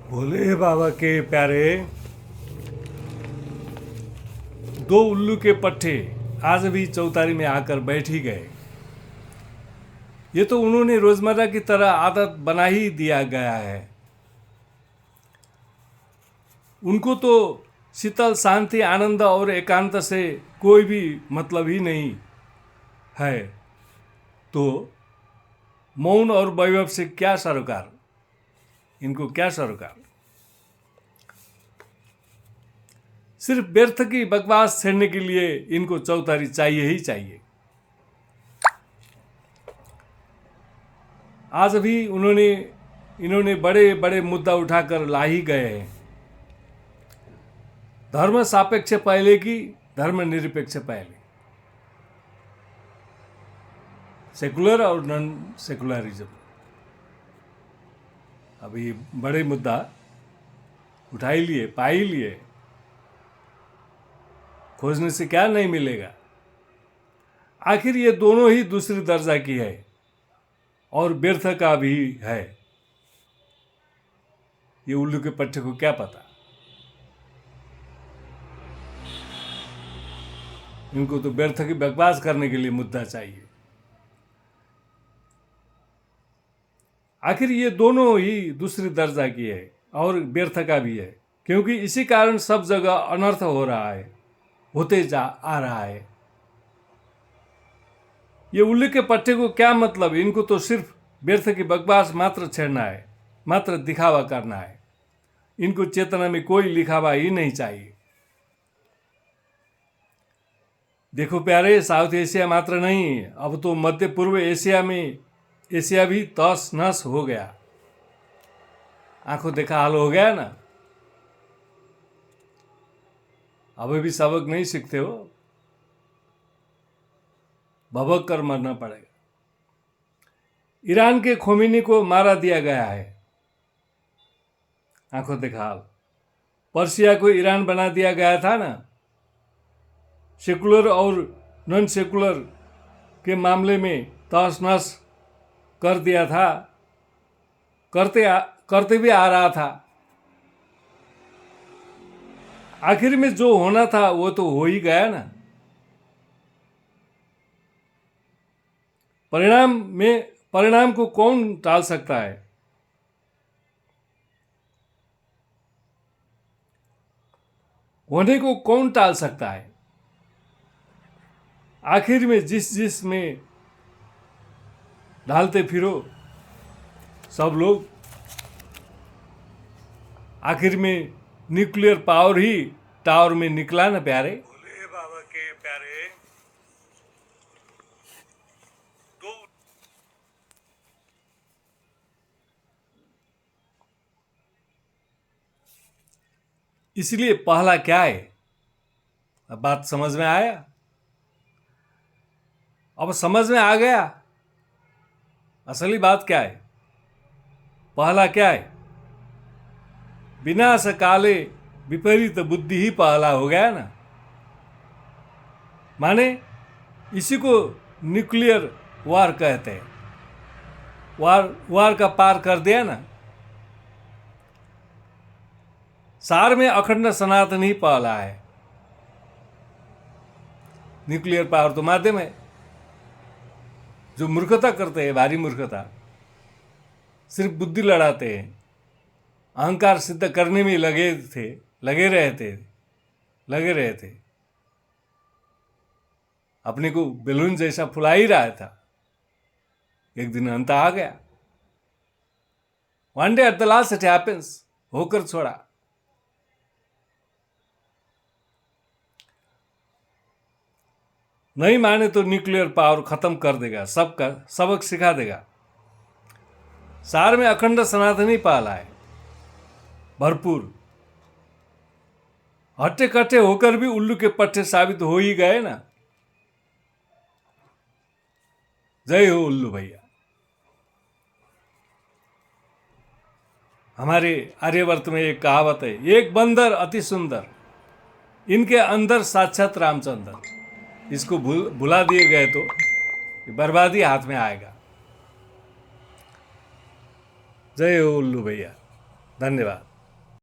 भोले बाबा के प्यारे, दो उल्लू के पट्टे आज भी चौतारी में आकर बैठ ही गए। ये तो उन्होंने रोजमर्रा की तरह आदत बना ही दिया गया है। उनको तो शीतल शांति आनंद और एकांत से कोई भी मतलब ही नहीं है, तो मौन और वैभव से क्या सरोकार, इनको क्या सरोकार। सिर्फ व्यर्थ की बकवास छेड़ने के लिए इनको चौतारी चाहिए ही चाहिए। आज भी इन्होंने बड़े बड़े मुद्दा उठाकर ला ही गए हैं। धर्म सापेक्ष पहले की, धर्म निरपेक्ष पहले, सेकुलर और नॉन सेकुलरिज्म। अभी बड़े मुद्दा उठा ही लिए, पा ही लिए, खोजने से क्या नहीं मिलेगा। आखिर ये दोनों ही दूसरी दर्जा की है और व्यर्थ का भी है। ये उल्लू के पट्टे को क्या पता। इनको तो व्यर्थ की बकवास करने के लिए मुद्दा चाहिए। आखिर ये दोनों ही दूसरी दर्जा की है और व्यर्थ का भी है, क्योंकि इसी कारण सब जगह अनर्थ हो रहा है, होते जा आ रहा है। ये उल्लू के पट्टे को क्या मतलब। इनको तो सिर्फ व्यर्थ की बकवास मात्र छेड़ना है, मात्र दिखावा करना है। इनको चेतना में कोई लिखावा ही नहीं चाहिए। देखो प्यारे, साउथ एशिया मात्र नहीं, अब तो मध्य पूर्व एशिया भी तस नस हो गया। आंखों देखा हाल हो गया ना। अभी भी सबक नहीं सीखते हो, भभक कर मरना पड़ेगा। ईरान के खोमेनी को मारा दिया गया है, आंखों देखा हाल। पर्सिया को ईरान बना दिया गया था ना। सेकुलर और नॉन सेकुलर के मामले में तहस नहस कर दिया था, करते भी आ रहा था। आखिर में जो होना था वो तो हो ही गया ना। परिणाम को कौन टाल सकता है। होने को कौन टाल सकता है। आखिर में जिस में ढालते फिरो सब लोग, आखिर में न्यूक्लियर पावर ही टावर में निकला ना प्यारे। भोले बाबा के प्यारे, दो इसलिए पहला क्या है। अब बात समझ में आया। अब समझ में आ गया असली बात क्या है। पहला क्या है। विनाश काले विपरीत बुद्धि ही पहला हो गया ना। माने इसी को न्यूक्लियर वार कहते हैं। वार का पार कर दिया ना। सार में अखंड सनातन ही पहला है। न्यूक्लियर पावर तो माध्यम है। जो मूर्खता करते हैं, भारी मूर्खता, सिर्फ बुद्धि लड़ाते हैं, अहंकार सिद्ध करने में लगे रहे थे। अपने को बेलून जैसा फुला ही रहा था। एक दिन अंत आ गया। One day at the last it happens, होकर छोड़ा। नहीं माने तो न्यूक्लियर पावर खत्म कर देगा, सबका सबक सिखा देगा। सार में अखंड सनातन ही पाला है, भरपूर। हट्टे कट्टे होकर भी उल्लू के पट्टे साबित हो ही गए ना। जय हो उल्लू भैया। हमारे आर्यवर्त में एक कहावत है, एक बंदर अति सुंदर, इनके अंदर साक्षात रामचंद्र। इसको भुला दिए गए तो बर्बादी हाथ में आएगा। जय हो उल्लू भैया, धन्यवाद।